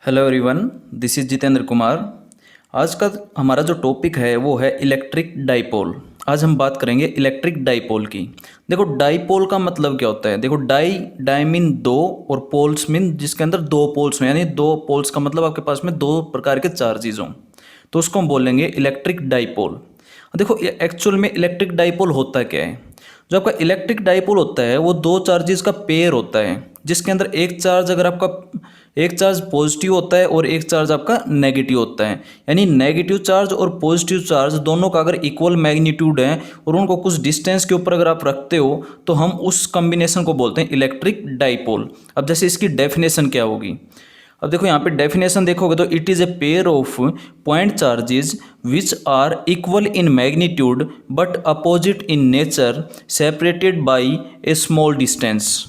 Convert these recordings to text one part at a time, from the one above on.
Hello everyone, this is Jitendra Kumar. आज का हमारा जो टॉपिक है वो है इलेक्ट्रिक डाइपोल। आज हम बात करेंगे इलेक्ट्रिक डाइपोल की। देखो, डाइपोल का मतलब क्या होता है। देखो, डाई मीन दो और पोल्स मीन जिसके अंदर दो पोल्स हों, यानी दो पोल्स का मतलब आपके पास में दो प्रकार के चार्जेज हों, तो उसको हम बोलेंगे इलेक्ट्रिक डाइपोल। देखो, एक्चुअल में इलेक्ट्रिक डाइपोल होता क्या है। जो आपका इलेक्ट्रिक डाइपोल होता है वो दो चार्जेस का पेयर होता है, जिसके अंदर एक चार्ज अगर आपका एक चार्ज पॉजिटिव होता है और एक चार्ज आपका नेगेटिव होता है। यानी नेगेटिव चार्ज और पॉजिटिव चार्ज दोनों का अगर इक्वल मैग्नीट्यूड है और उनको कुछ डिस्टेंस के ऊपर अगर आप रखते हो तो हम उस कॉम्बिनेशन को बोलते हैं इलेक्ट्रिक डाइपोल। अब जैसे इसकी डेफिनेशन क्या होगी, अब देखो यहाँ पे डेफिनेशन देखोगे तो it is a pair of point charges which are equal in magnitude but opposite in nature separated by a small distance.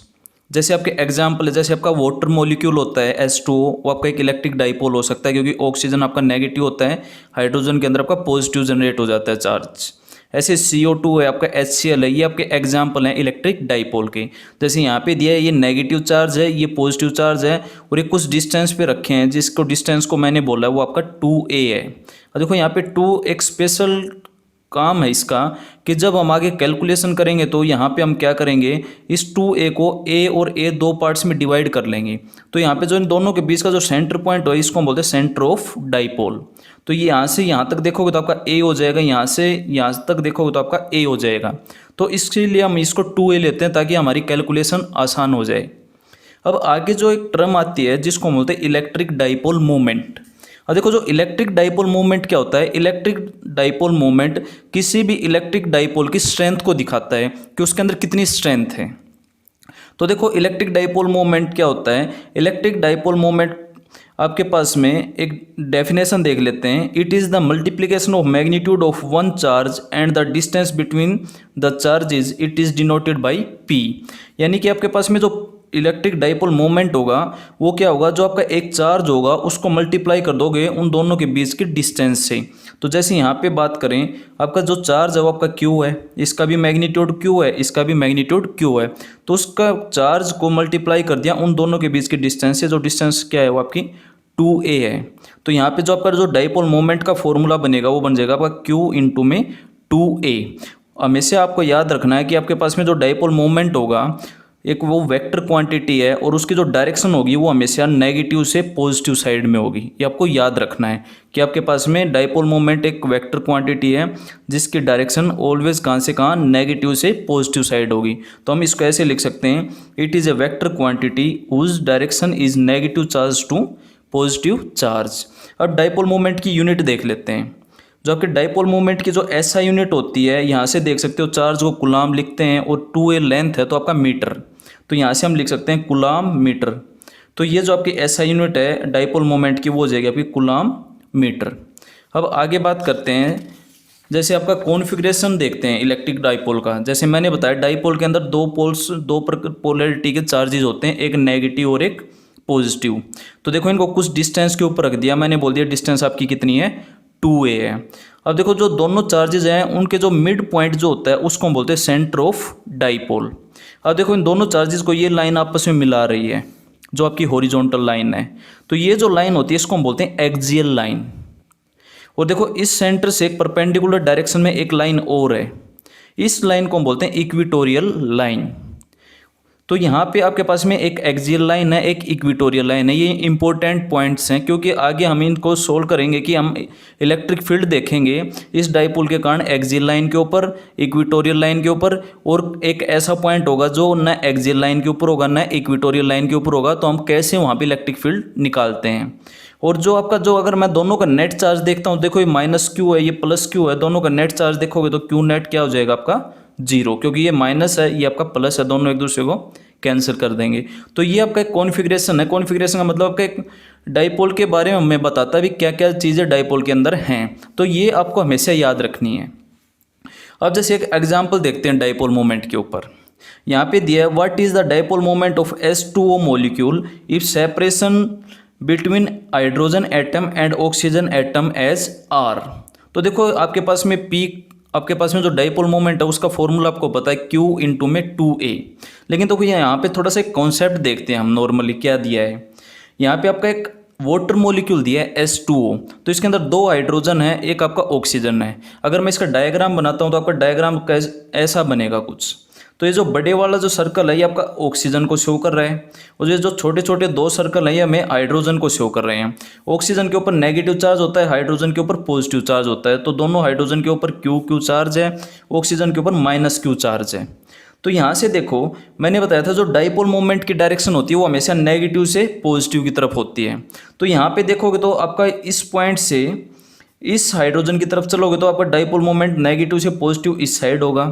जैसे आपके एग्जाम्पल है, जैसे आपका वाटर मॉलिक्यूल होता है H2O, वो आपका एक इलेक्ट्रिक डाइपोल हो सकता है क्योंकि ऑक्सीजन आपका नेगेटिव होता है, हाइड्रोजन के अंदर आपका पॉजिटिव जनरेट हो जाता है चार्ज। ऐसे CO2 है, आपका HCl है, ये आपके एग्जाम्पल हैं इलेक्ट्रिक डाइपोल के। जैसे यहाँ पे दिया है ये नेगेटिव चार्ज है, ये पॉजिटिव चार्ज है और ये कुछ डिस्टेंस पे रखे हैं, जिसको डिस्टेंस को मैंने बोला है वो आपका 2a है। और देखो यहाँ पे 2 एक स्पेशल काम है इसका कि जब हम आगे कैलकुलेशन करेंगे तो यहाँ पे हम क्या करेंगे, इस 2a को a और a दो पार्ट्स में डिवाइड कर लेंगे। तो यहाँ पे जो इन दोनों के बीच का जो सेंटर पॉइंट है इसको हम बोलते हैं सेंटर ऑफ डाइपोल। तो ये यहाँ से यहाँ तक देखोगे तो आपका a हो जाएगा, यहाँ से यहाँ तक देखोगे तो आपका a हो जाएगा। तो इसके लिए हम इसको 2a लेते हैं ताकि हमारी कैलकुलेशन आसान हो जाए। अब आगे जो एक टर्म आती है जिसको हम बोलते हैं इलेक्ट्रिक डाइपोल मोमेंट। और देखो, जो इलेक्ट्रिक डाइपोल मूवमेंट क्या होता है, इलेक्ट्रिक डाइपोल मूवमेंट किसी भी इलेक्ट्रिक डाइपोल की स्ट्रेंथ को दिखाता है कि उसके अंदर कितनी स्ट्रेंथ है। तो देखो, इलेक्ट्रिक डाइपोल मूवमेंट क्या होता है। इलेक्ट्रिक डाइपोल मूवमेंट आपके पास में एक डेफिनेशन देख लेते हैं। It is the multiplication of magnitude of one charge and the distance between the charges, it is denoted by P। यानी कि आपके पास में जो इलेक्ट्रिक डाइपोल मोमेंट होगा वो क्या होगा, जो आपका एक चार्ज होगा उसको मल्टीप्लाई कर दोगे उन दोनों के बीच के डिस्टेंस से। तो जैसे यहाँ पे बात करें, आपका जो चार्ज है वो आपका Q है, इसका भी मैग्नीट्यूड Q है, इसका भी मैग्नीट्यूड Q है। तो उसका चार्ज को मल्टीप्लाई कर दिया उन दोनों के बीच के डिस्टेंस से, जो डिस्टेंस क्या है वो आपकी 2a है। तो यहाँ पे जो आपका जो डाइपोल मोमेंट का फॉर्मूला बनेगा वो बन जाएगा आपका Q इंटू में 2a। हमेशा आपको याद रखना है कि आपके पास में जो डाइपोल मोमेंट होगा एक वो वेक्टर क्वांटिटी है और उसकी जो डायरेक्शन होगी वो हमेशा नेगेटिव से पॉजिटिव साइड में होगी। ये आपको याद रखना है कि आपके पास में डाइपोल मोमेंट एक वेक्टर क्वांटिटी है जिसकी डायरेक्शन ऑलवेज कहाँ से कहाँ, नेगेटिव से पॉजिटिव साइड होगी। तो हम इसको ऐसे लिख सकते हैं, it is a vector quantity whose direction is negative charge to positive charge. अब डाइपोल मोमेंट की यूनिट देख लेते हैं। जो आपके डाइपोल मोमेंट की जो SI यूनिट होती है, यहाँ से देख सकते हो चार्ज को कूलाम लिखते हैं और 2a लेंथ है तो आपका मीटर, तो यहाँ से हम लिख सकते हैं कूलाम मीटर। तो ये जो आपकी SI यूनिट है डाइपोल मोमेंट की वो हो जाएगी आपकी कूलाम मीटर। अब आगे बात करते हैं, जैसे आपका कॉन्फ़िगरेशन देखते हैं इलेक्ट्रिक डाइपोल का। जैसे मैंने बताया डाइपोल के अंदर दो पोल्स, दो पोलैरिटी के चार्जेज होते हैं, एक नेगेटिव और एक पॉजिटिव। तो देखो, इनको कुछ डिस्टेंस के ऊपर रख दिया, मैंने बोल दिया डिस्टेंस आपकी कितनी है, 2a है। अब देखो, जो दोनों चार्जेस हैं उनके जो मिड पॉइंट जो होता है उसको हम बोलते हैं सेंटर ऑफ डाइपोल। अब देखो, इन दोनों चार्जेस को ये लाइन आपस में मिला रही है, जो आपकी हॉरिजॉन्टल लाइन है। तो ये जो लाइन होती है इसको हम बोलते हैं एक्सियल लाइन। और देखो, इस सेंटर से एक परपेंडिकुलर डायरेक्शन में एक लाइन और है, इस लाइन को हम बोलते हैं इक्वेटोरियल लाइन। तो यहाँ पे आपके पास में एक एक्सियल लाइन है, एक इक्वेटोरियल लाइन है। ये इंपॉर्टेंट पॉइंट्स हैं क्योंकि आगे हम इनको सोल्व करेंगे कि हम इलेक्ट्रिक फील्ड देखेंगे इस डाइपोल के कारण एक्सियल लाइन के ऊपर, इक्वेटोरियल लाइन के ऊपर, और एक ऐसा पॉइंट होगा जो न एक्सियल लाइन के ऊपर होगा न इक्वेटोरियल लाइन के ऊपर होगा। तो हम कैसे वहाँ पर इलेक्ट्रिक फील्ड निकालते हैं। और जो आपका जो अगर मैं दोनों का नेट चार्ज देखता हूँ, देखो ये -Q है, ये +Q है, दोनों का नेट चार्ज देखोगे तो Q नेट क्या हो जाएगा आपका 0, क्योंकि ये माइनस है ये आपका प्लस है, दोनों एक दूसरे को कैंसिल कर देंगे। तो ये आपका एक कॉन्फ़िगरेशन है। कॉन्फ़िगरेशन का मतलब आपका एक डाइपोल के बारे में मैं बताता भी क्या क्या चीज़ें डाइपोल के अंदर हैं, तो ये आपको हमेशा याद रखनी है। अब जैसे एक एग्जांपल देखते हैं डाइपोल मोमेंट के ऊपर। यहाँ पे दिया है, what is the dipole moment of H2O molecule if separation between hydrogen atom and oxygen atom as R। तो देखो, आपके पास में आपके पास में जो डाइपोल मोमेंट है उसका फॉर्मूला आपको पता है Q इंटू में 2a। लेकिन तो यहाँ पे थोड़ा सा एक कॉन्सेप्ट देखते हैं हम, नॉर्मली क्या दिया है। यहाँ पे आपका एक वाटर मॉलिक्यूल दिया है H2O, तो इसके अंदर 2 हाइड्रोजन है, एक आपका ऑक्सीजन है। अगर मैं इसका डायग्राम बनाता हूँ तो आपका डायग्राम ऐसा बनेगा कुछ। तो ये जो बड़े वाला जो सर्कल है ये आपका ऑक्सीजन को शो कर रहा है, और ये जो छोटे छोटे 2 सर्कल हैं ये हमें हाइड्रोजन को शो कर रहे हैं। ऑक्सीजन के ऊपर नेगेटिव चार्ज होता है, हाइड्रोजन के ऊपर पॉजिटिव चार्ज होता है। तो दोनों हाइड्रोजन के ऊपर क्यू चार्ज है, ऑक्सीजन के ऊपर -Q चार्ज है। तो यहाँ से देखो, मैंने बताया था जो डाइपोल मोमेंट की डायरेक्शन होती है वो हमेशा नेगेटिव से पॉजिटिव की तरफ होती है। तो यहाँ पे देखोगे तो आपका इस पॉइंट से इस हाइड्रोजन की तरफ चलोगे तो आपका डाइपोल मोमेंट नेगेटिव से पॉजिटिव इस साइड होगा,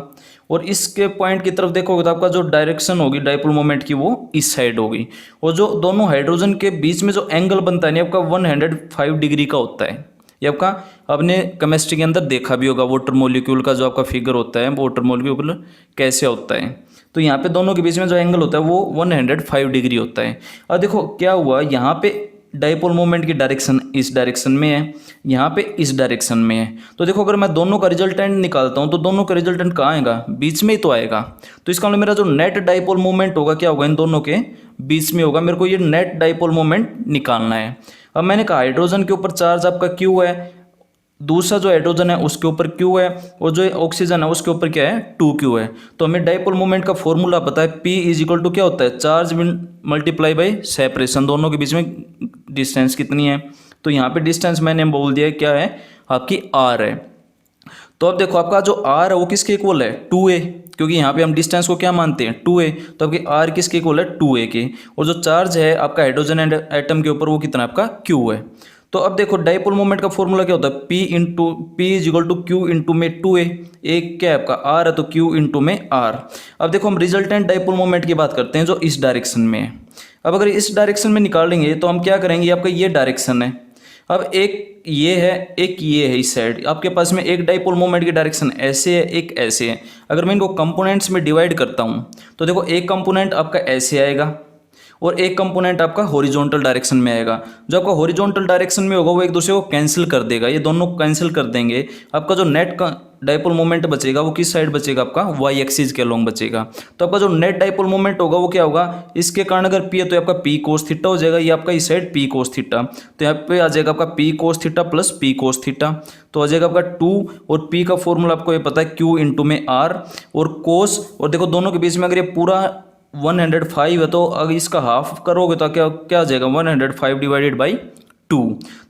और इसके पॉइंट की तरफ देखोगे तो आपका जो डायरेक्शन होगी डाइपोल मोमेंट की वो इस साइड होगी। और जो दोनों हाइड्रोजन के बीच में जो एंगल बनता है ना आपका 105 डिग्री का होता है। ये आपका आपने केमिस्ट्री के अंदर देखा भी होगा, वाटर मॉलिक्यूल का जो आपका फिगर होता है, वाटर मॉलिक्यूल कैसे होता है। तो यहाँ पे दोनों के बीच में जो एंगल होता है वो 105 डिग्री होता है। अब देखो क्या हुआ, यहाँ पे डाइपोल मोमेंट की डायरेक्शन इस डायरेक्शन में है, यहाँ पे इस डायरेक्शन में है। तो देखो अगर मैं दोनों का रिजल्टेंट निकालता हूँ तो दोनों का रिजल्टेंट कहाँ आएगा, बीच में ही तो आएगा। तो इसका मतलब मेरा जो नेट डाइपोल मोमेंट होगा क्या होगा, इन दोनों के बीच में होगा। मेरे को ये नेट डाइपोल मोमेंट निकालना है। अब मैंने कहा हाइड्रोजन के ऊपर चार्ज आपका क्यू है, दूसरा जो हाइड्रोजन है उसके ऊपर क्यू है, और जो ऑक्सीजन है उसके ऊपर क्या है 2Q है। तो हमें डाइपोल मोमेंट का फॉर्मूला पता है, P = क्या होता है, चार्ज मल्टीप्लाई बाई सेपरेशन, दोनों के बीच में डिस्टेंस कितनी है। तो यहाँ पे डिस्टेंस मैंने बोल दिया क्या है आपकी R है। तो अब देखो आपका जो R है वो किसके इक्वल है 2A, क्योंकि यहाँ पे हम डिस्टेंस को क्या मानते हैं 2A। तो आपकी R किसके इक्वल है 2A के, और जो चार्ज है आपका हाइड्रोजन एटम के ऊपर वो कितना आपका Q है। तो अब देखो डाइपोल मोमेंट का फॉर्मूला क्या होता है, P = Q इंटू में 2A, एक क्या है आपका R है तो Q इंटू में R। अब देखो हम रिजल्टेंट डाइपोल मोमेंट की बात करते हैं जो इस डायरेक्शन में है। अब अगर इस डायरेक्शन में निकालेंगे तो हम क्या करेंगे, आपका ये डायरेक्शन है, अब एक ये है एक ये है, इस साइड आपके पास में एक डाइपोल मोमेंट की डायरेक्शन ऐसे है एक ऐसे है। अगर मैं इनको कंपोनेंट्स में डिवाइड करता हूँ तो देखो एक कंपोनेंट आपका ऐसे आएगा और एक कंपोनेंट आपका हॉरिजॉन्टल डायरेक्शन में आएगा। जो आपका हॉरिजॉन्टल डायरेक्शन में होगा वो एक दूसरे को कैंसिल कर देगा, ये दोनों कैंसिल कर देंगे। आपका जो नेट का डाइपोल मोमेंट बचेगा वो किस साइड बचेगा, आपका वाई एक्सिस के अलोंग बचेगा। तो आपका जो नेट डाइपोल मोमेंट होगा वो क्या होगा, इसके कारण अगर P है तो आपका P cos थीटा हो जाएगा, ये आपका इस साइड P cos थीटा। तो यहाँ पे आ जाएगा आपका P cos theta plus P cos theta, तो आ जाएगा आपका 2, और P का फॉर्मूला आपको ये पता है Q इंटू में R और cos, और देखो दोनों के बीच में अगर ये पूरा 105 है तो अगर इसका हाफ करोगे तो क्या क्या आ जाएगा 105 डिवाइडेड बाई 2।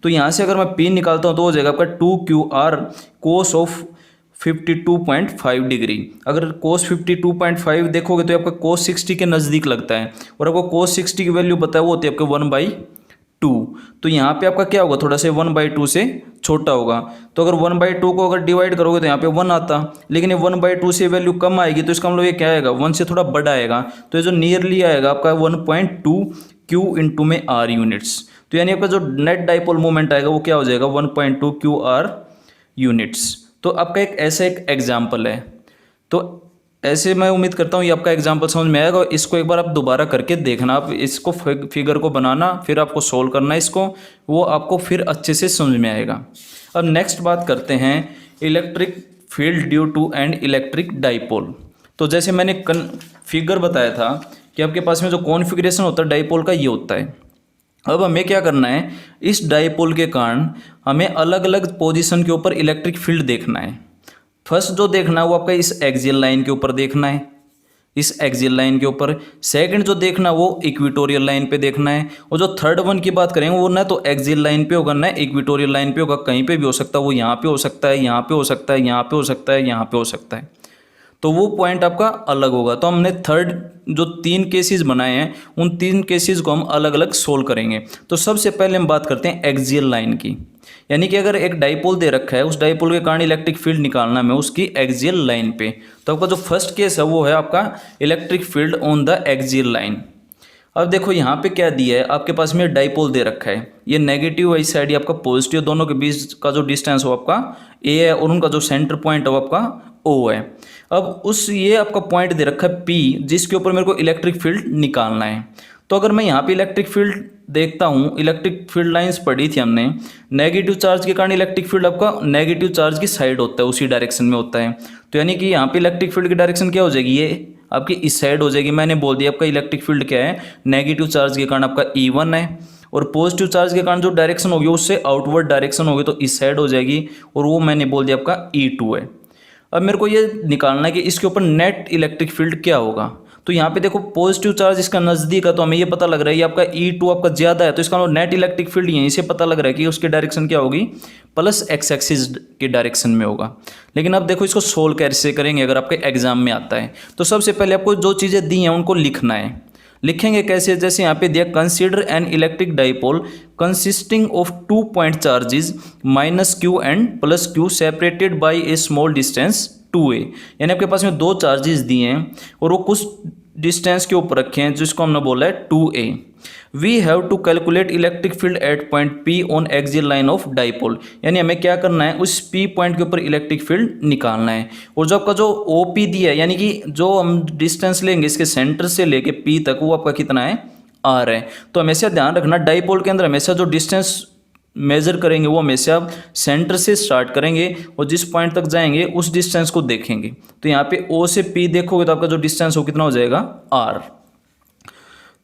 तो यहाँ से अगर मैं P निकालता हूँ तो हो जाएगा आपका 2QR cos ऑफ 52.5 डिग्री। अगर cos 52.5 देखोगे तो आपका cos 60 के नज़दीक लगता है, और आपको cos 60 की वैल्यू पता है वो होती है आपके 1/2। तो यहाँ पे आपका क्या होगा, थोड़ा सा 1/2 से छोटा होगा। तो अगर 1/2 को अगर डिवाइड करोगे तो यहाँ पे 1 आता, लेकिन ये 1/2 से वैल्यू कम आएगी तो इसका मतलब ये क्या आएगा 1 से थोड़ा बड़ा आएगा। तो ये जो नियरली आएगा आपका 1.2 Q इंटू में R यूनिट्स। तो यानी आपका जो नेट डाइपोल मोमेंट आएगा वो क्या हो जाएगा 1.2 QR यूनिट्स। तो आपका एक ऐसा एक एग्जाम्पल है। तो ऐसे मैं उम्मीद करता हूँ ये आपका एग्जाम्पल समझ में आएगा। इसको एक बार आप दोबारा करके देखना, आप इसको फिगर को बनाना, फिर आपको सोल्व करना इसको, वो आपको फिर अच्छे से समझ में आएगा। अब नेक्स्ट बात करते हैं electric field due to and electric dipole. तो जैसे मैंने फिगर बताया था कि आपके पास में जो कॉन्फ़िगरेशन होता है डाइपोल का ये होता है। अब हमें क्या करना है, इस डाइपोल के कारण हमें अलग अलग पोजीशन के ऊपर इलेक्ट्रिक फील्ड देखना है। फर्स्ट जो देखना है वो आपका इस एक्सियल लाइन के ऊपर देखना है, इस एक्सियल लाइन के ऊपर। सेकंड जो देखना है वो इक्वेटोरियल लाइन पे देखना है, और जो थर्ड वन की बात करेंगे वो ना तो एक्सियल लाइन पे होगा ना इक्वेटोरियल लाइन पे होगा, कहीं पे भी हो सकता है। वो यहाँ पे हो सकता है, यहाँ पे हो सकता है, यहाँ पे हो सकता है, यहाँ पे हो सकता है। तो वो पॉइंट आपका अलग होगा। तो हमने थर्ड जो 3 केसेस बनाए हैं उन 3 केसेस को हम अलग अलग सोल्व करेंगे। तो सबसे पहले हम बात करते हैं एक्सियल लाइन की, यानी कि अगर एक डाइपोल दे रखा है उस डाइपोल के कारण इलेक्ट्रिक फील्ड निकालना है उसकी एक्सियल लाइन पे। तो आपका जो फर्स्ट केस है वो है आपका electric field on the axial line. अब देखो यहाँ पे क्या दिया है, आपके पास में डाइपोल दे रखा है, ये नेगेटिव है इस साइड, ये आपका पॉजिटिव, दोनों के बीच का जो डिस्टेंस हो आपका ए है और उनका जो सेंटर पॉइंट है आपका ओ है। अब उस ये आपका पॉइंट दे रखा है पी, जिसके ऊपर मेरे को इलेक्ट्रिक फील्ड निकालना है। तो अगर मैं यहाँ पे इलेक्ट्रिक फील्ड देखता हूँ, इलेक्ट्रिक फील्ड लाइंस पढ़ी थी हमने, नेगेटिव चार्ज के कारण इलेक्ट्रिक फील्ड आपका नेगेटिव चार्ज की साइड होता है, उसी डायरेक्शन में होता है। तो यानी कि यहाँ पे इलेक्ट्रिक फील्ड की डायरेक्शन क्या हो जाएगी, ये आपकी इस साइड हो जाएगी। मैंने बोल दिया आपका इलेक्ट्रिक फील्ड क्या है, नेगेटिव चार्ज के कारण आपका E1 है, और पॉजिटिव चार्ज के कारण जो डायरेक्शन होगी उससे आउटवर्ड डायरेक्शन होगी तो इस साइड हो जाएगी, और वो मैंने बोल दिया आपका E2 है। अब मेरे को ये निकालना है कि इसके ऊपर नेट इलेक्ट्रिक फील्ड क्या होगा। तो यहाँ पे देखो पॉजिटिव चार्ज इसका नज़दीक है तो हमें ये पता लग रहा है ये आपका E2 आपका ज़्यादा है, तो इसका नेट इलेक्ट्रिक फील्ड यहीं से पता लग रहा है कि उसकी डायरेक्शन क्या होगी, प्लस एक्स एक्सिस के डायरेक्शन में होगा। लेकिन अब देखो इसको सोल्व कैसे करेंगे अगर आपके एग्जाम में आता है। तो सबसे पहले आपको जो चीज़ें दी हैं उनको लिखना है। लिखेंगे कैसे, जैसे यहाँ पे दिया consider an electric dipole consisting of 2 point charges -q and +q separated by a small distance 2a। यानी आपके पास में 2 चार्जेस दिए हैं और वो कुछ डिस्टेंस के ऊपर रखे हैं जिसको हमने बोला है 2a। We have to calculate electric field at point P on axial line of dipole. यानी हमें क्या करना है, उस P पॉइंट के ऊपर इलेक्ट्रिक फील्ड निकालना है। और जो आपका जो OP दिया है, यानी कि जो हम डिस्टेंस लेंगे इसके सेंटर से लेके P तक, वो आपका कितना है, R है। तो हमेशा ध्यान रखना डाइपोल के अंदर हमेशा जो डिस्टेंस मेजर करेंगे वो हमेशा आप सेंटर से स्टार्ट करेंगे और जिस पॉइंट तक जाएंगे उस डिस्टेंस को देखेंगे। तो यहाँ पे O से P देखोगे तो आपका जो डिस्टेंस हो कितना हो जाएगा, R।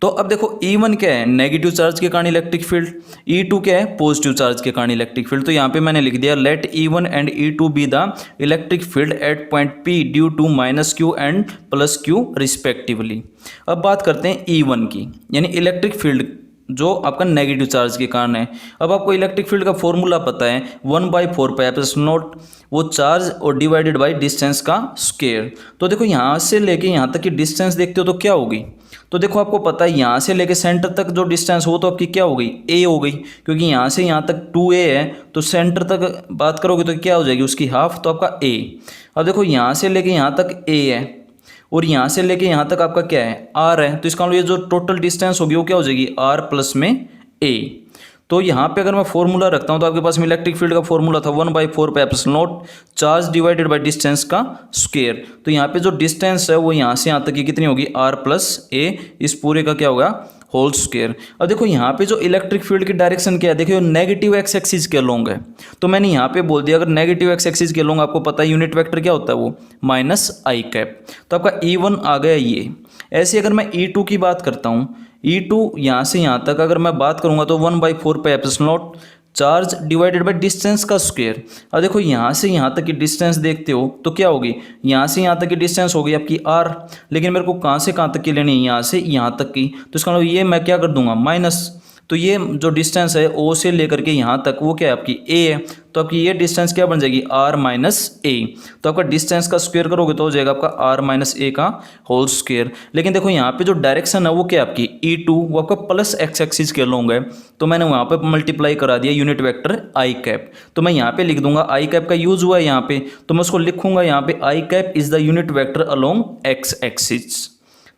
तो अब देखो E1 क्या है, नेगेटिव चार्ज के कारण इलेक्ट्रिक फील्ड, E2 क्या है, पॉजिटिव चार्ज के कारण इलेक्ट्रिक फील्ड। तो यहाँ पे मैंने लिख दिया let E1 and E2 be the electric field at point P due to -q and +q respectively. अब बात करते हैं E1 की, यानी इलेक्ट्रिक फील्ड जो आपका नेगेटिव चार्ज के कारण है। अब आपको इलेक्ट्रिक फील्ड का फॉर्मूला पता है 1/4πε0, वो चार्ज और डिवाइडेड बाय डिस्टेंस का स्क्वायर। तो देखो यहाँ से लेके यहाँ तक की डिस्टेंस देखते हो तो क्या होगी, तो देखो आपको पता है यहाँ से लेके सेंटर तक जो डिस्टेंस हो तो आपकी क्या हो गई, a हो गई, क्योंकि यहाँ से यहाँ तक 2a है तो सेंटर तक बात करोगे तो क्या हो जाएगी उसकी हाफ, तो आपका a। अब देखो यहाँ से लेके यहाँ तक a है और यहाँ से लेके यहाँ तक आपका क्या है, r है। तो इसका मतलब ये जो टोटल डिस्टेंस होगी वो क्या हो जाएगी, r प्लस में a। तो यहाँ पे अगर मैं फॉर्मूला रखता हूँ तो आपके पास में इलेक्ट्रिक फील्ड का फॉर्मूला था 1/4πε0 चार्ज डिवाइडेड बाय डिस्टेंस का स्क्वायर। तो यहाँ पे जो डिस्टेंस है वो यहाँ से यहाँ तक की कितनी होगी, r प्लस a, इस पूरे का क्या होगा, होल स्क्वायर। अब देखो यहाँ पे जो इलेक्ट्रिक फील्ड की डायरेक्शन क्या है, देखिए नेगेटिव एक्स एक्सिस के अलोंग है। तो मैंने यहाँ पे बोल दिया अगर नेगेटिव एक्स एक्सिस के अलोंग आपको पता है यूनिट वेक्टर क्या होता है, वो -i। तो आपका E1 आ गया ये। ऐसे अगर मैं E2 की बात करता हूँ, E2 यहाँ से यहाँ तक अगर मैं बात करूँगा तो 1/4πε0 चार्ज डिवाइडेड बाय डिस्टेंस का स्क्वायर। अब देखो यहाँ से यहाँ तक की डिस्टेंस देखते हो तो क्या होगी, यहाँ से यहाँ तक की डिस्टेंस होगी आपकी r, लेकिन मेरे को कहाँ से कहाँ तक की लेनी है, यहाँ से यहाँ तक की। तो इसका मतलब ये मैं क्या कर दूंगा माइनस, तो ये जो डिस्टेंस है O से लेकर के यहाँ तक वो क्या है आपकी a है। तो आपकी ये डिस्टेंस क्या बन जाएगी, r माइनस a। तो आपका डिस्टेंस का स्क्वायर करोगे तो हो जाएगा आपका r माइनस a का होल स्क्वायर। लेकिन देखो यहाँ पे जो डायरेक्शन है वो क्या है आपकी E2, वो आपका प्लस एक्स एक्सिस के अलोंग है। तो मैंने वहाँ पे मल्टीप्लाई करा दिया यूनिट वेक्टर i। तो मैं यहाँ पे लिख दूंगा i का यूज हुआ है यहाँ पे, तो मैं उसको लिखूंगा यहाँ पे i is the unit vector along x axis.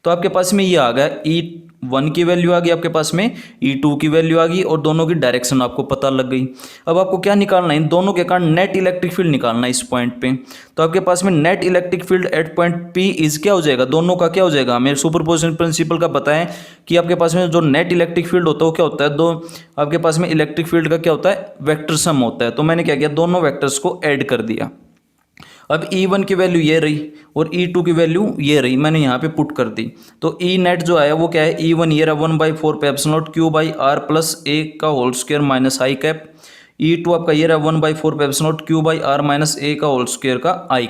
तो आपके पास में ये आ गया E1 की वैल्यू आ गई, आपके पास में E2 की वैल्यू आ गई और दोनों की डायरेक्शन आपको पता लग गई। अब आपको क्या निकालना है, इन दोनों के कारण नेट इलेक्ट्रिक फील्ड निकालना है इस पॉइंट पे। तो आपके पास में net electric field at point P is क्या हो जाएगा, दोनों का क्या हो जाएगा, हमें सुपरपोजिशन प्रिंसिपल का पता है कि आपके पास में जो नेट इलेक्ट्रिक फील्ड होता है वो क्या होता है, दो आपके पास में इलेक्ट्रिक फील्ड का क्या होता है, वेक्टर सम होता है। तो मैंने क्या किया, दोनों वैक्टर्स को ऐड कर दिया। अब E1 की वैल्यू ये रही और E2 की वैल्यू ये रही, मैंने यहाँ पे पुट कर दी। तो E नेट जो आया वो क्या है, E1 ये रहा 1/4πε0 q/r प्लस a का whole square minus i। E2 आपका ये रहा 1/4πε0 q/r माइनस a का होल स्क्वायर का i।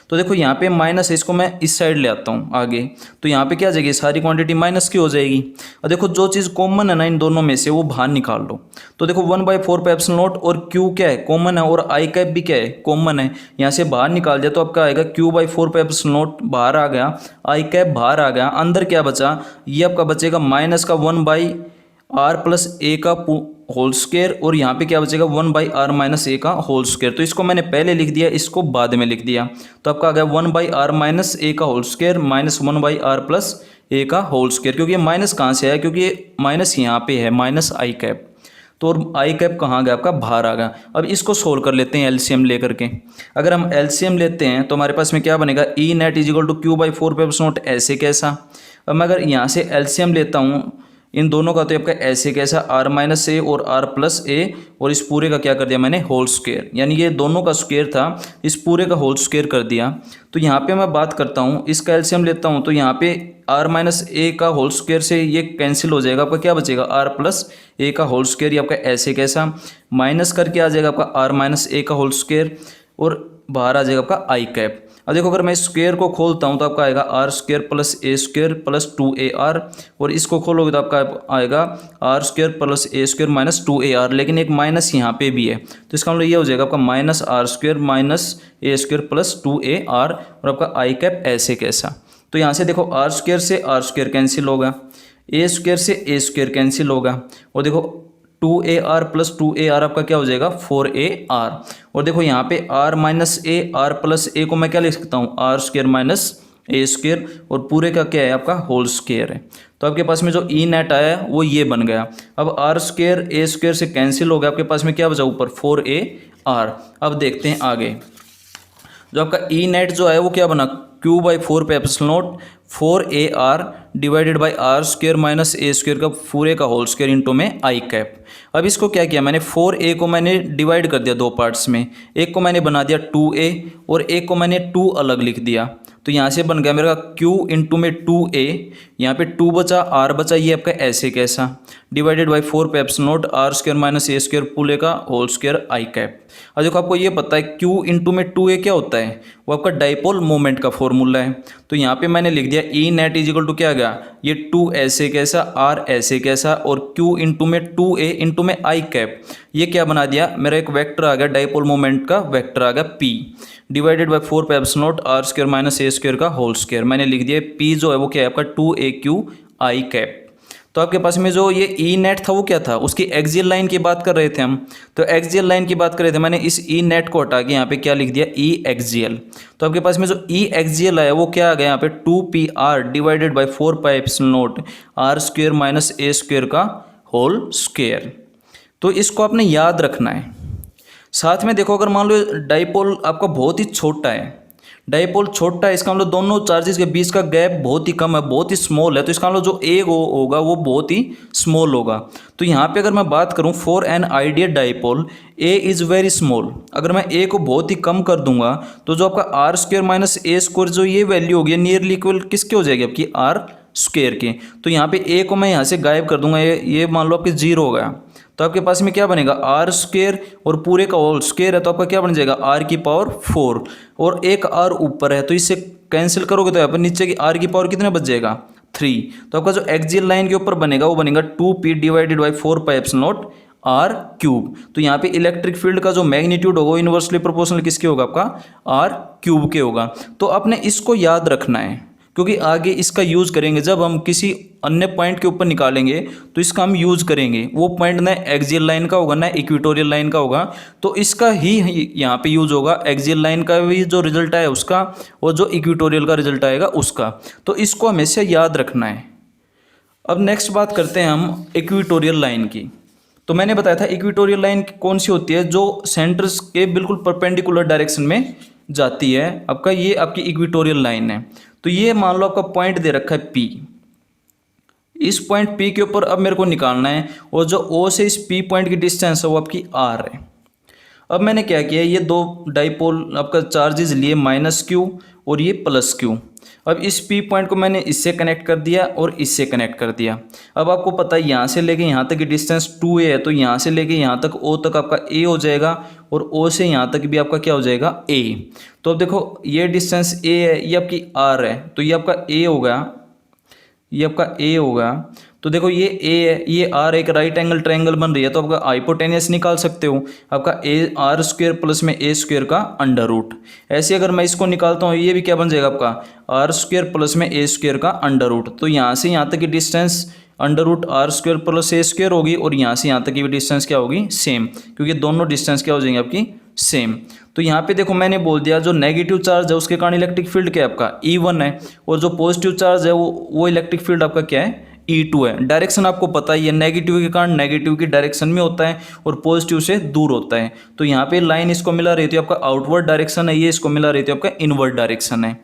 तो देखो यहाँ पे माइनस है, इसको मैं इस साइड ले आता हूँ आगे, तो यहाँ पे क्या आ जाएगी, सारी क्वांटिटी माइनस की हो जाएगी। और देखो जो चीज़ कॉमन है ना इन दोनों में से वो बाहर निकाल लो। तो देखो 1/4πε0 और q क्या है, कॉमन है, और i भी क्या है, कॉमन है। यहाँ से बाहर निकाल दिया तो आपका आएगा q/4πε0 बाहर आ गया, i बाहर आ गया, अंदर क्या बचा, ये आपका बचेगा माइनस का 1/r प्लस a का होल स्क्वायर, और यहाँ पे क्या बचेगा 1/r माइनस a का होल स्क्वायर। तो इसको मैंने पहले लिख दिया, इसको बाद में लिख दिया। तो आपका आ गया 1/r माइनस a का whole square minus 1/r plus a का होल स्क्वायर। क्योंकि ये माइनस कहाँ से आया, क्योंकि ये माइनस यहाँ पे है माइनस i। तो और i कहाँ गया आपका, बाहर आ गया। अब इसको सोल्व कर लेते हैं एलसीएम लेकर के। अगर हम एलसीएम लेते हैं तो हमारे पास में क्या बनेगा, E net is equal to q/4πε0 ऐसे कैसा। अब मैं अगर यहाँ से एलसीएम लेता हूँ इन दोनों का तो आपका ऐसे कैसा आर माइनस ए और आर प्लस ए, और इस पूरे का क्या कर दिया मैंने होल स्क्वायर, यानी ये दोनों का स्क्वायर था, इस पूरे का होल स्क्वायर कर दिया। तो यहाँ पे मैं बात करता हूँ, इसका एलसीएम लेता हूँ, तो यहाँ पे आर माइनस ए का होल स्क्वायर से ये कैंसिल हो जाएगा, आपका क्या बचेगा आर प्लस ए का होल स्क्वायर, ये आपका ऐसे कैसा माइनस करके आ जाएगा आपका आर माइनस ए का होल स्क्वायर, और बाहर आ जाएगा आपका आई कैप। अब देखो अगर मैं स्क्वायर को खोलता हूँ तो आपका आएगा r square plus a square plus 2ar, और इसको खोलोगे तो आपका आएगा r square plus a square minus 2ar, लेकिन एक माइनस यहाँ पे भी है, तो इसका मतलब ये हो जाएगा आपका माइनस आर स्क्वायर माइनस ए स्क्वायर प्लस 2ar, और आपका आई कैप ऐसे कैसा। तो यहाँ से देखो आर स्क्वायर से आर स्क्वायर कैंसिल होगा, ए स्क्वायर से ए स्क्वायर कैंसिल होगा, और देखो 2ar प्लस 2ar आपका क्या हो जाएगा 4ar, और देखो यहाँ पे r minus A R plus A को मैं क्या लिख सकता हूँ आर स्क्वायर माइनस ए स्क्वायर, और पूरे का क्या है आपका होल स्क्वायर है। तो आपके पास में जो ई नेट आया वो ये बन गया। अब आर स्क्वायर ए स्क्वायर से कैंसिल हो गया, आपके पास में क्या बचा ऊपर 4ar। अब देखते हैं आगे, जो आपका ई नेट जो है वो क्या बना q by 4 pi epsilon naught 4ar divided by r square minus A square का पूरे का होल स्क्वायर इंटू में आई कैप। अब इसको क्या किया मैंने 4a को मैंने डिवाइड कर दिया दो पार्ट्स में, एक को मैंने बना दिया 2a और एक को मैंने 2 अलग लिख दिया, तो यहाँ से बन गया मेरा q इंटू में 2a, यहाँ पे 2 बचा r बचा, ये आपका ऐसे कैसा divided by 4 pi epsilon naught r square minus A square पूरे का होल स्क्वायर आई कैप। अब देखो आपको ये पता है q इंटू में 2a क्या होता है, वो आपका डाइपोल मोमेंट का फॉर्मूला है। तो यहाँ पे मैंने लिख दिया E net is equal to क्या आ गया, ये 2 ऐसे कैसा r ऐसे कैसा, और q इंटू में 2a इंटू में आई कैप, ये क्या बना दिया मेरा एक वेक्टर आ गया, डाइपोल मोमेंट का वेक्टर आ गया p divided by 4 pi epsilon naught r square minus A square का होल स्क्वायर। मैंने लिख दिया p जो है वो क्या है आपका 2aq आई कैप। तो आपके पास में जो ये ई नेट था वो क्या था, उसकी एक्सियल लाइन की बात कर रहे थे हम, तो एक्सियल लाइन की बात कर रहे थे, मैंने इस ई नेट को हटा के यहाँ पे क्या लिख दिया ई एक्सियल। तो आपके पास में जो ई एक्सियल आया वो क्या आ गया यहाँ पे 2pr divided by 4 pi epsilon naught r square minus A square का होल स्क्वायर। तो इसको आपने याद रखना है। साथ में देखो अगर मान लो डाइपोल आपका बहुत ही छोटा है, डाइपोल छोटा है, इसका मतलब दोनों चार्जेस के बीच का गैप बहुत ही कम है, बहुत ही स्मॉल है, तो इसका मतलब जो ए होगा वो बहुत ही स्मॉल होगा। तो यहाँ पे अगर मैं बात करूँ for an ideal dipole A is very small, अगर मैं ए को बहुत ही कम कर दूंगा तो जो आपका आर स्क्वायर माइनस ए स्क्वायर जो ये वैल्यू होगी नियरली इक्वल किसके हो जाएगी आपकी आर स्क्वायर के। तो यहाँ पे ए को मैं यहाँ से गायब कर दूंगा, ये मान लो आपके 0 हो गया, तो आपके पास में क्या बनेगा आर स्क्वायर और पूरे का होल स्क्वायर है, तो आपका क्या बन जाएगा आर की पावर 4, और एक आर ऊपर है तो इससे कैंसिल करोगे तो यहाँ पर नीचे की आर की पावर कितना बच जाएगा 3। तो आपका जो एक्सियल लाइन के ऊपर बनेगा वो बनेगा 2p divided by 4 pi epsilon naught are cube. तो यहाँ पे इलेक्ट्रिक फील्ड का जो मैग्नीट्यूड होगा वो इन्वर्सली प्रोपोर्शनल किसके होगा आपका आर क्यूब के होगा। तो आपने इसको याद रखना है क्योंकि आगे इसका यूज़ करेंगे, जब हम किसी अन्य पॉइंट के ऊपर निकालेंगे तो इसका हम यूज़ करेंगे, वो पॉइंट ना एक्सियल लाइन का होगा ना इक्वेटोरियल लाइन का होगा, तो इसका ही यहाँ पे यूज़ होगा, एक्सियल लाइन का भी जो रिजल्ट आया उसका और जो इक्वेटोरियल का रिजल्ट आएगा उसका। तो इसको हमेशा याद रखना है। अब नेक्स्ट बात करते हैं हम इक्वेटोरियल लाइन की। तो मैंने बताया था इक्वेटोरियल लाइन कौन सी होती है, जो सेंटर्स के बिल्कुल परपेंडिकुलर डायरेक्शन में जाती है। आपका ये आपकी इक्वेटोरियल लाइन है। तो ये मान लो आपका पॉइंट दे रखा है P, इस पॉइंट P के ऊपर अब मेरे को निकालना है, और जो O से इस P पॉइंट की डिस्टेंस है वो आपकी R है। अब मैंने क्या किया, ये दो डाइपोल आपका चार्जेस लिए -q और ये +q। अब इस P पॉइंट को मैंने इससे कनेक्ट कर दिया और इससे कनेक्ट कर दिया। अब आपको पता है यहाँ से लेके यहाँ तक की डिस्टेंस 2a है, तो यहाँ से लेके यहाँ तक O तक आपका a हो जाएगा, और O से यहाँ तक भी आपका क्या हो जाएगा a। तो अब देखो ये डिस्टेंस a है, ये आपकी r है, तो ये आपका a होगा, ये आपका a होगा। तो देखो ये a है, ये r एक राइट एंगल ट्रायंगल बन रही है, तो आपका हाइपोटेनियस निकाल सकते हो, आपका a r स्क्वायर प्लस में a स्क्वायर का अंडर रूट। ऐसे अगर मैं इसको निकालता हूँ ये भी क्या बन जाएगा आपका r स्क्वायर प्लस में a स्क्वायर का अंडर रूट। तो यहाँ से यहाँ तक की distance under root r square plus a square होगी, और यहाँ से यहाँ तक की भी डिस्टेंस क्या होगी सेम, क्योंकि दोनों डिस्टेंस क्या हो जाएंगे आपकी सेम। तो यहाँ पे देखो मैंने बोल दिया जो नेगेटिव चार्ज है उसके कारण इलेक्ट्रिक फील्ड क्या है आपका E1 है, और जो पॉजिटिव चार्ज है वो इलेक्ट्रिक फील्ड आपका क्या है E2 है। डायरेक्शन आपको पता ही है, नेगेटिव के कारण नेगेटिव की डायरेक्शन में होता है और पॉजिटिव से दूर होता है। तो यहाँ पे लाइन इसको मिला रही थी आपका आउटवर्ड डायरेक्शन है, ये इसको मिला रही थी आपका इनवर्ड डायरेक्शन है।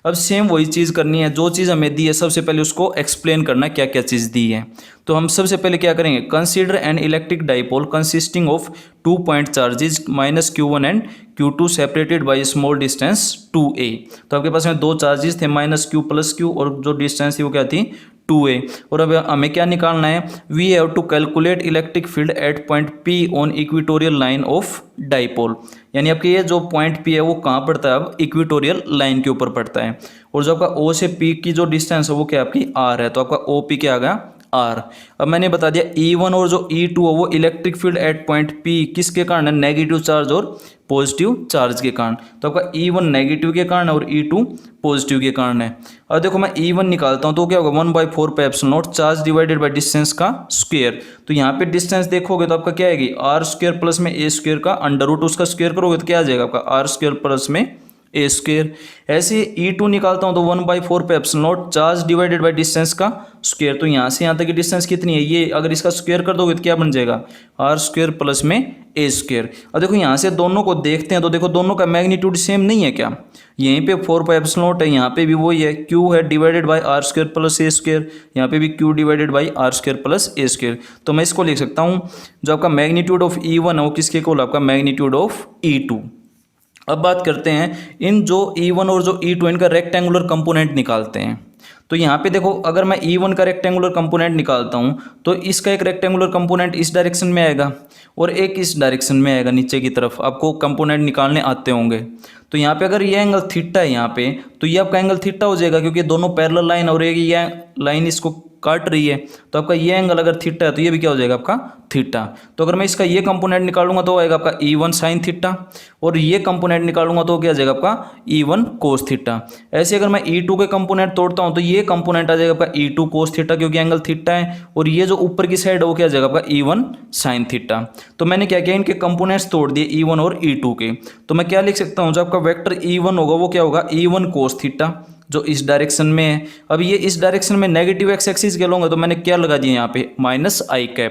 अब सेम वही चीज़ करनी है, जो चीज़ हमें दी है सबसे पहले उसको एक्सप्लेन करना है क्या क्या चीज़ दी है। तो हम सबसे पहले क्या करेंगे, consider an electric dipole consisting of 2 point charges -q1 and q2 separated by small distance 2a। तो आपके पास में दो चार्जेस थे -q + q और जो डिस्टेंस थी वो क्या थी 2a। और अब हमें क्या निकालना है, we have to calculate electric field at point P on equatorial line of dipole. यानी आपके ये जो पॉइंट P है वो कहाँ पड़ता है, अब इक्वेटोरियल लाइन के ऊपर पड़ता है। और जो आपका O से P की जो डिस्टेंस है वो क्या आपकी R है, तो आपका OP क्या आ गया R। अब मैंने बता दिया E1 और जो E2 है वो electric field at point P किसके कारण है, नेगेटिव चार्ज और पॉजिटिव चार्ज के कारण। तो आपका E1 नेगेटिव के कारण है और E2 पॉजिटिव के कारण है। अब देखो मैं E1 निकालता हूँ तो क्या होगा 1/4 पाई epsilon not charge divided by distance का स्क्वायर। तो यहाँ पे डिस्टेंस देखोगे तो आपका क्या आएगी R² प्लस में A² का अंडर रूट उसका स्क्वायर करोगे तो क्या आ जाएगा आपका R² प्लस में A²। ऐसे E2 निकालता हूँ तो 1/4 पे epsilon not charge divided by distance का स्क्वायर। तो यहाँ से यहाँ तक की डिस्टेंस कितनी है, ये अगर इसका स्क्वायर कर दोगे तो क्या बन जाएगा R² प्लस में A²। अब देखो यहाँ से दोनों को देखते हैं तो देखो दोनों का मैग्नीट्यूड सेम नहीं है क्या, यहीं पे 4 पाई एप्सिलॉन नॉट है, यहाँ पे भी वही है Q है divided by R² plus A², यहाँ पे भी Q divided by R² plus A²। तो मैं इसको लिख सकता हूँ जो आपका मैग्नीट्यूड ऑफ E1 है वो किसके इक्वल, आपका मैग्नीट्यूड ऑफ E2। अब बात करते हैं इन जो E1 और जो E2 इनका रेक्टेंगुलर कंपोनेंट निकालते हैं। तो यहाँ पे देखो अगर मैं E1 का रेक्टेंगुलर कंपोनेंट निकालता हूँ तो इसका एक रेक्टेंगुलर कंपोनेंट इस डायरेक्शन में आएगा और एक इस डायरेक्शन में आएगा नीचे की तरफ, आपको कंपोनेंट निकालने आते होंगे। तो यहाँ पे अगर ये एंगल थीटा है यहाँ पे तो ये आपका एंगल थीटा हो जाएगा क्योंकि दोनों पैरेलल लाइन और एक ये लाइन इसको काट रही है। तो आपका ये एंगल अगर थीटा है तो ये भी क्या हो जाएगा आपका थीटा। तो अगर मैं इसका ये कंपोनेंट निकालूंगा तो आएगा आपका E1 साइन थीटा और ये कंपोनेंट निकालूंगा तो क्या आ जाएगा आपका E1 कोस थीटा। ऐसे अगर मैं E2 के कंपोनेंट तोड़ता हूँ तो ये कंपोनेंट आ जाएगा आपका E2 कोस थीटा क्योंकि एंगल थीटा है और ये जो ऊपर की साइड है वो क्या आ जाएगा आपका E1 साइन थीटा। तो मैंने क्या किया इनके कंपोनेंट्स तोड़ दिए E1 और E2 के। तो मैं क्या लिख सकता हूँ जो आपका वेक्टर E1 होगा वो क्या होगा E1 कोस थीटा जो इस डायरेक्शन में है। अब ये इस डायरेक्शन में नेगेटिव एक्स एक्सिस के लूँगा तो मैंने क्या लगा दिया यहाँ पे -i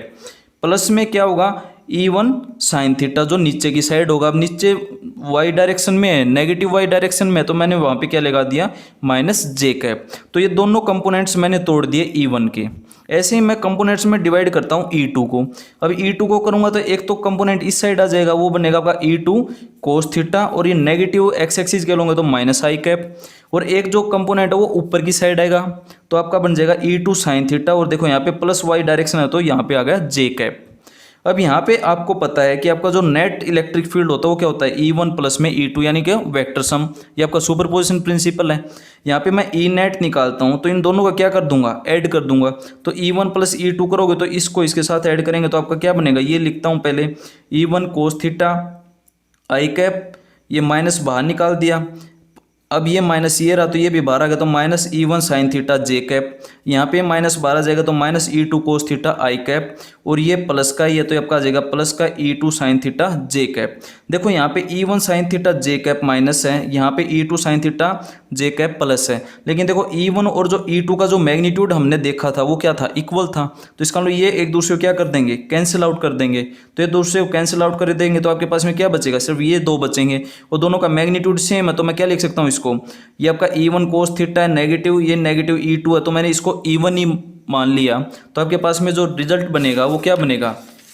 प्लस में क्या होगा E1 साइन थीटा जो नीचे की साइड होगा। अब नीचे y डायरेक्शन में है, नेगेटिव y डायरेक्शन में है तो मैंने वहाँ पे क्या लगा दिया -j। तो ये दोनों कंपोनेंट्स मैंने तोड़ दिए E1 के। ऐसे ही मैं कंपोनेंट्स में डिवाइड करता हूँ E2 को। अब E2 को करूँगा तो एक तो कंपोनेंट इस साइड आ जाएगा वो बनेगा आपका E2 कोस थीटा और ये नेगेटिव एक्स एक्सिस के लूँगा तो -i और एक जो कंपोनेंट है वो ऊपर की साइड आएगा तो आपका बन जाएगा E2 साइन थीटा और देखो यहाँ पे प्लस y डायरेक्शन है तो यहाँ पे आ गया j। अब यहाँ पे आपको पता है कि आपका जो नेट इलेक्ट्रिक फील्ड होता है वो क्या होता है E1 प्लस में E2 यानी कि वेक्टर सम, ये आपका सुपरपोजिशन प्रिंसिपल है। यहाँ पे मैं E नेट निकालता हूँ तो इन दोनों का क्या कर दूंगा ऐड कर दूंगा। तो E1 प्लस E2 करोगे तो इसको इसके साथ ऐड करेंगे तो आपका क्या बनेगा, ये लिखता हूँ पहले E1 कोस थीटा i, ये माइनस बाहर निकाल दिया। अब ये माइनस ये रहा तो ये भी बाहर आ गया तो -E1 साइन थीटा j। यहाँ पे माइनस बाहर आ जाएगा तो -E2 कोस थीटा i और ये प्लस का ही है तो आपका आ जाएगा प्लस का E2 साइन थीटा j। देखो यहाँ पे E1 sine theta j minus है, यहाँ पे E2 sine theta j plus है। लेकिन देखो E1 और जो E2 का जो मैग्नीट्यूड हमने देखा था वो क्या था, इक्वल था। तो इसका मतलब ये एक दूसरे को क्या कर देंगे, कैंसिल आउट कर देंगे। तो ये दूसरे को कैंसिल आउट कर देंगे तो आपके पास में क्या बचेगा, सिर्फ ये दो बचेंगे और दोनों का मैग्नीट्यूड सेम है। तो मैं क्या लिख सकता हूँ इसको, ये आपका E1 कोस थीटा है नेगेटिव, ये नेगेटिव E2 है तो मैंने इसको E1 ही मान लिया। तो आपके पास में जो रिजल्ट बनेगा वो क्या बनेगा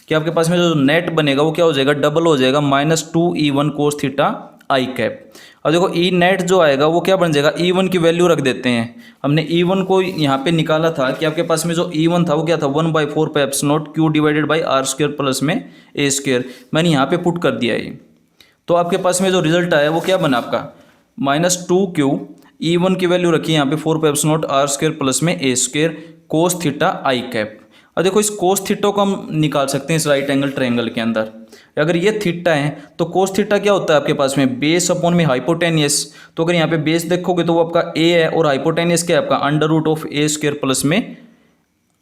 कि आपके पास में जो नेट बनेगा वो क्या हो जाएगा, डबल हो जाएगा -2E1 कोस थीटा i। अब देखो E नेट जो आएगा वो क्या बन जाएगा, E1 की वैल्यू रख देते हैं। हमने E1 को यहाँ पे निकाला था कि आपके पास में जो E1 था वो क्या था 1/4 पाई epsilon not Q divided by R² plus में A²। मैंने यहाँ पे पुट कर दिया ये। तो आपके पास में जो रिजल्ट आया वो क्या बना आपका -2Q, E1 की वैल्यू रखी यहाँ पे 4 pi epsilon not R² plus में A² कोस थीटा i। अब देखो इस कोस थीटा को हम निकाल सकते हैं इस राइट एंगल ट्रायंगल के अंदर। अगर ये थीटा है तो कोस थीटा क्या होता है आपके पास में बेस अपॉन में हाइपोटेनियस। तो अगर यहाँ पे बेस देखोगे तो वो आपका a है और हाइपोटेनियस क्या है आपका √of A² प्लस में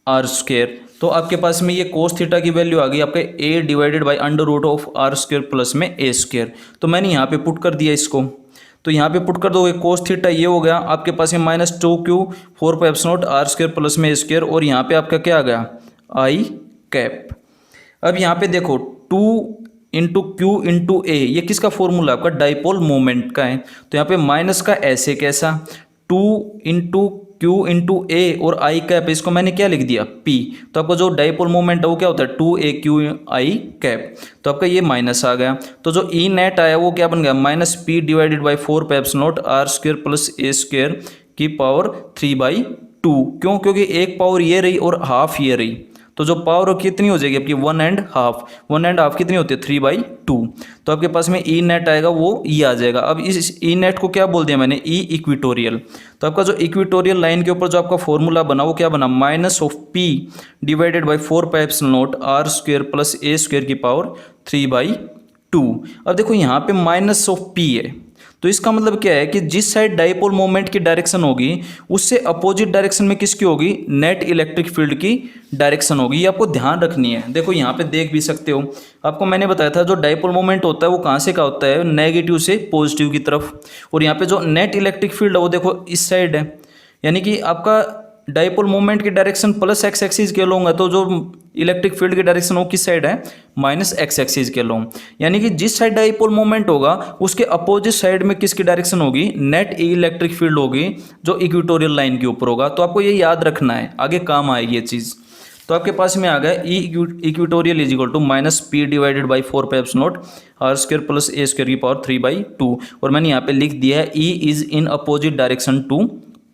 R²। तो आपके पास में ये कोस थीटा की वैल्यू आ गई आपके a divided by √of R² plus में A²। तो मैंने यहाँ पे पुट कर दिया इसको। तो यहाँ पे पुट कर दोगे कोस थीटा ये हो गया आपके पास में -2Q 4 pi epsilon not R² plus में A² और यहाँ पे आपका क्या आ गया i। अब यहाँ पे देखो 2 इंटू क्यू इंटू ए, ये किसका फॉर्मूला आपका डाइपोल मोमेंट का है। तो यहाँ पे माइनस का ऐसे कैसा, 2 इंटू क्यू इंटू ए और आई कैप, इसको मैंने क्या लिख दिया पी। तो आपका जो डाइपोल मोमेंट है वो क्या होता है 2a क्यू आई कैप। तो आपका ये माइनस आ गया। तो जो ई नेट आया वो क्या बन गया minus P divided by 4 pipes naught are square plus A square की पावर 3/2। क्यों, क्योंकि एक पावर ये रही और हाफ ये रही। तो जो पावर कितनी हो जाएगी आपकी 1.5 कितनी होती है 3/2। तो आपके पास में ई नेट आएगा वो ये आ जाएगा। अब इस ई नेट को क्या बोल दिया मैंने, ई इक्विटोरियल। तो आपका जो इक्विटोरियल लाइन के ऊपर जो आपका फॉर्मूला बना वो क्या बना minus of p divided by 4 pipes naught are square plus A square की पावर 3/2। अब देखो यहाँ पे माइनस ऑफ पी है, तो इसका मतलब क्या है कि जिस साइड डाइपोल मोमेंट की डायरेक्शन होगी उससे अपोजिट डायरेक्शन में किसकी होगी, नेट इलेक्ट्रिक फील्ड की डायरेक्शन होगी। ये आपको ध्यान रखनी है। देखो यहाँ पे देख भी सकते हो, आपको मैंने बताया था जो डाइपोल मोमेंट होता है वो कहाँ से का होता है, नेगेटिव से पॉजिटिव की तरफ। और यहाँ पे जो नेट इलेक्ट्रिक फील्ड है वो देखो इस साइड है, यानी कि आपका डाइपोल मोमेंट की डायरेक्शन प्लस एक्स एक्सिस के लूँगा तो जो इलेक्ट्रिक फील्ड की डायरेक्शन वो किस साइड है माइनस एक्स एक्सिस के लूँ। यानी कि जिस साइड डाइपोल मोमेंट होगा उसके अपोजिट साइड में किसकी डायरेक्शन होगी, नेट इलेक्ट्रिक फील्ड होगी जो इक्वेटोरियल लाइन के ऊपर होगा। तो आपको ये याद रखना है, आगे काम आएगी ये चीज़। तो आपके पास में आ गया E equatorial is equal to minus P divided by 4 pipes naught are square plus A square की पावर 3/2। और मैंने यहाँ पे लिख दिया है E is in opposite direction to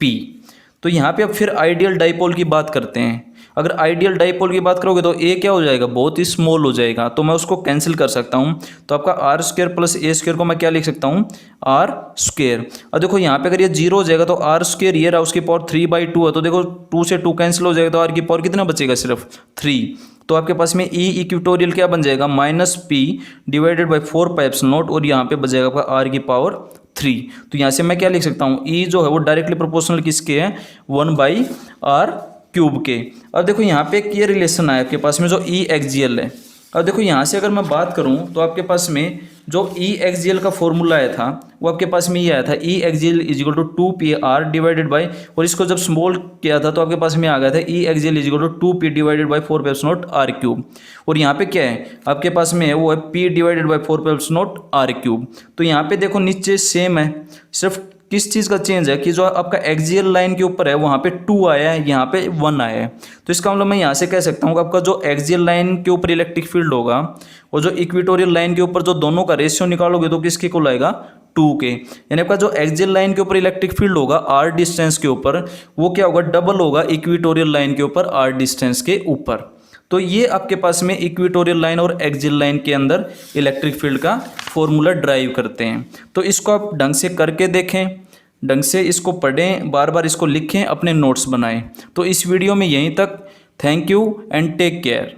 P. तो यहाँ पे अब फिर आइडियल डाइपोल की बात करते हैं। अगर आइडियल डाइपोल की बात करोगे तो ए क्या हो जाएगा, बहुत ही स्मॉल हो जाएगा, तो मैं उसको कैंसिल कर सकता हूँ। तो आपका आर स्क्र प्लस ए स्क्र को मैं क्या लिख सकता हूँ, आर स्क्र। और देखो यहाँ पे अगर ये 0 हो जाएगा तो आर स्क्र ये रहा, उसकी पावर 3/2 है। तो देखो 2 से 2 कैंसिल हो जाएगा, तो आर की पावर कितना बचेगा, सिर्फ 3। तो आपके पास में ई इक्वेटोरियल क्या बन जाएगा minus P divided by 4 pipes not, और यहाँ पे बचेगा आपका आर की पावर 3। तो यहाँ से मैं क्या लिख सकता हूँ, ई जो है वो डायरेक्टली प्रोपोर्शनल किसके है 1/r क्यूब के। अब देखो यहाँ पे एक ये रिलेशन आया आपके पास में जो ई एक्सियल है। अब देखो यहाँ से अगर मैं बात करूँ तो आपके पास में जो ई एक्सियल का फॉर्मूला आया था वो आपके पास में ये आया था, E axial is equal to 2pr divided by, और इसको जब स्मॉल किया था तो आपके पास में आ गया था E axial is equal to 2p divided by 4 pipes naught are cube. और यहाँ पे क्या है आपके पास में है वो है p divided by 4 pipes naught are cube. तो यहाँ पे देखो नीचे सेम है, सिर्फ किस चीज़ का चेंज है कि जो आपका एक्सियल लाइन के ऊपर है वहाँ पे 2 आया है, यहाँ पे 1 आया है। तो इसका मतलब मैं यहाँ से कह सकता हूँ कि आपका जो एक्सियल लाइन के ऊपर इलेक्ट्रिक फील्ड होगा और जो इक्वेटोरियल लाइन के ऊपर जो दोनों का रेशियो निकालोगे तो किसके को लाएगा 2 के। यानी आपका जो एक्सियल लाइन के ऊपर इलेक्ट्रिक फील्ड होगा आर डिस्टेंस के ऊपर वो क्या होगा, डबल होगा इक्वेटोरियल लाइन के ऊपर आर डिस्टेंस के ऊपर। तो ये आपके पास में इक्वेटोरियल लाइन और एक्सियल लाइन के अंदर इलेक्ट्रिक फील्ड का फॉर्मूला ड्राइव करते हैं। तो इसको आप ढंग से करके देखें, ढंग से इसको पढ़ें, बार बार इसको लिखें, अपने नोट्स बनाएं। तो इस वीडियो में यहीं तक। Thank you and take care.